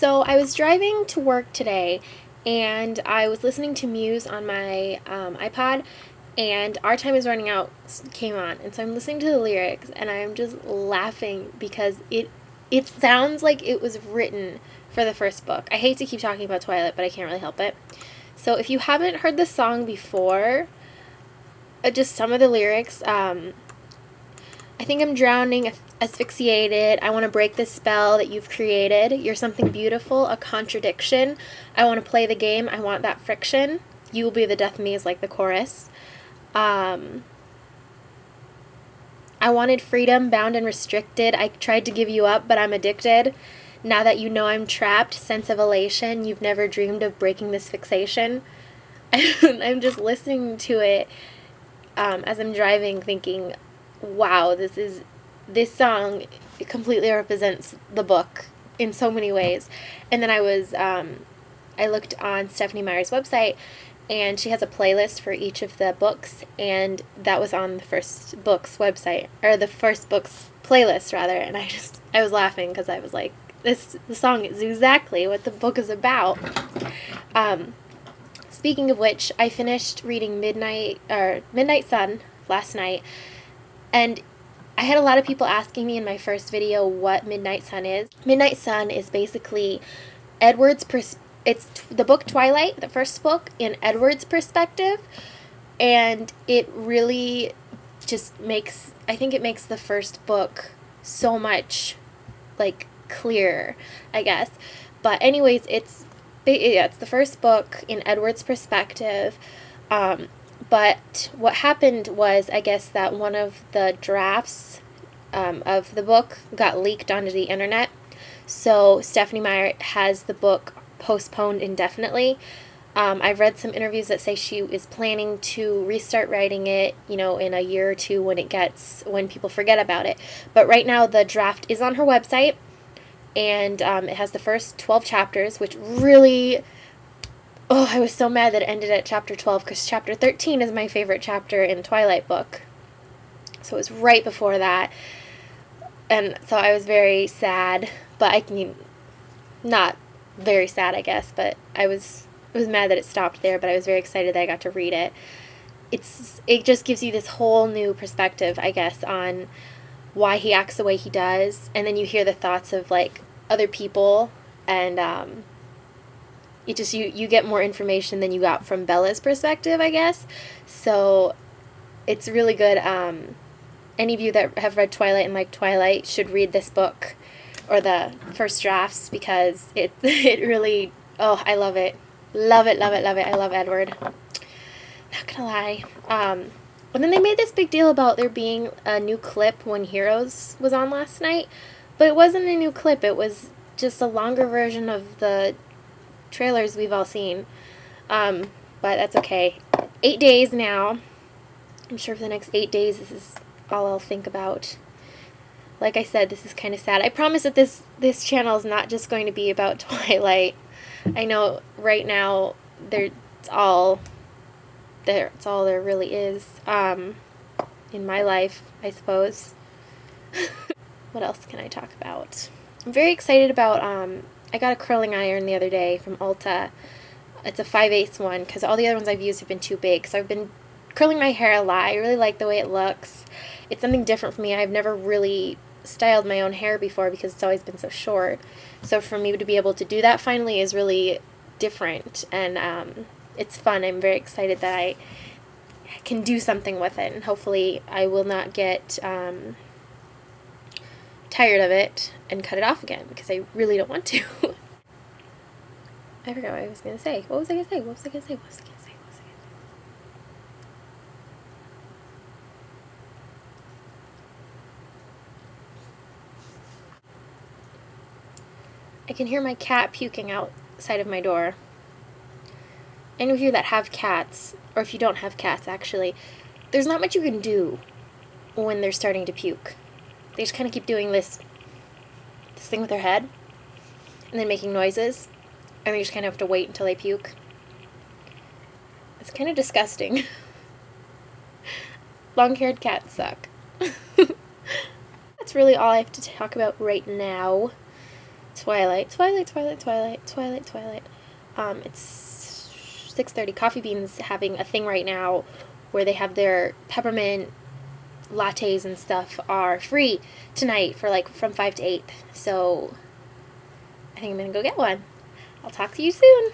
So I was driving to work today and I was listening to Muse on my iPod, and Our Time Is Running Out came on. And so I'm listening to the lyrics and I'm just laughing because it sounds like it was written for the first book. I hate to keep talking about Twilight, but I can't really help it. So if you haven't heard the song before, just some of the lyrics, I think I'm drowning, asphyxiated. I want to break the spell that you've created. You're something beautiful, a contradiction. I want to play the game. I want that friction. You will be the death of me is like the chorus. I wanted freedom, bound and restricted. I tried to give you up, but I'm addicted. Now that you know I'm trapped, sense of elation. You've never dreamed of breaking this fixation. I'm just listening to it as I'm driving, thinking, wow, this song completely represents the book in so many ways. And then I looked on Stephenie Meyer's website, and she has a playlist for each of the books, and that was on the first book's website, or the first book's playlist rather. And I was laughing because I was like, the song is exactly what the book is about. Speaking of which, I finished reading Midnight Sun last night, and I had a lot of people asking me in my first video what Midnight Sun is. Midnight Sun is basically it's the book Twilight, the first book, in Edward's perspective, and it really just makes the first book so much like clearer, I guess. But anyways, it's the first book in Edward's perspective. But what happened was, I guess, that one of the drafts of the book got leaked onto the internet. So Stephenie Meyer has the book postponed indefinitely. I've read some interviews that say she is planning to restart writing it, in a year or two when people forget about it. But right now the draft is on her website, and it has the first 12 chapters, which really... Oh, I was so mad that it ended at chapter 12, because chapter 13 is my favorite chapter in the Twilight book. So it was right before that. And so I was very sad, but not very sad, I guess, but I was mad that it stopped there, but I was very excited that I got to read it. It just gives you this whole new perspective, I guess, on why he acts the way he does, and then you hear the thoughts of, like, other people, and, you get more information than you got from Bella's perspective, I guess. So it's really good. Any of you that have read Twilight and like Twilight should read this book, or the first drafts, because it really, I love it. Love it, love it, love it. I love Edward. Not gonna lie. And then they made this big deal about there being a new clip when Heroes was on last night, but it wasn't a new clip. It was just a longer version of the trailers we've all seen, but that's okay. 8 days now. I'm sure for the next 8 days this is all I'll think about. Like I said, this is kind of sad. I promise that this channel is not just going to be about Twilight. I know right now it's all there really is in my life, I suppose. What else can I talk about? I'm very excited about I got a curling iron the other day from Ulta. It's a 5/8 one, because all the other ones I've used have been too big. So I've been curling my hair a lot. I really like the way it looks. It's something different for me. I've never really styled my own hair before because it's always been so short. So for me to be able to do that finally is really different, and it's fun. I'm very excited that I can do something with it, and hopefully I will not get tired of it and cut it off again, because I really don't want to. I forgot what I was going to say. What was I going to say? I can hear my cat puking outside of my door. Any of you that have cats, or if you don't have cats actually, there's not much you can do when they're starting to puke. They just kind of keep doing this thing with their head, and then making noises, and you just kind of have to wait until they puke. It's kind of disgusting. Long-haired cats suck. That's really all I have to talk about right now. Twilight, Twilight, Twilight, Twilight, Twilight, Twilight. It's 6:30. Coffee Bean's having a thing right now where they have their peppermint lattes and stuff are free tonight for like from 5 to 8. So I think I'm gonna go get one. I'll talk to you soon.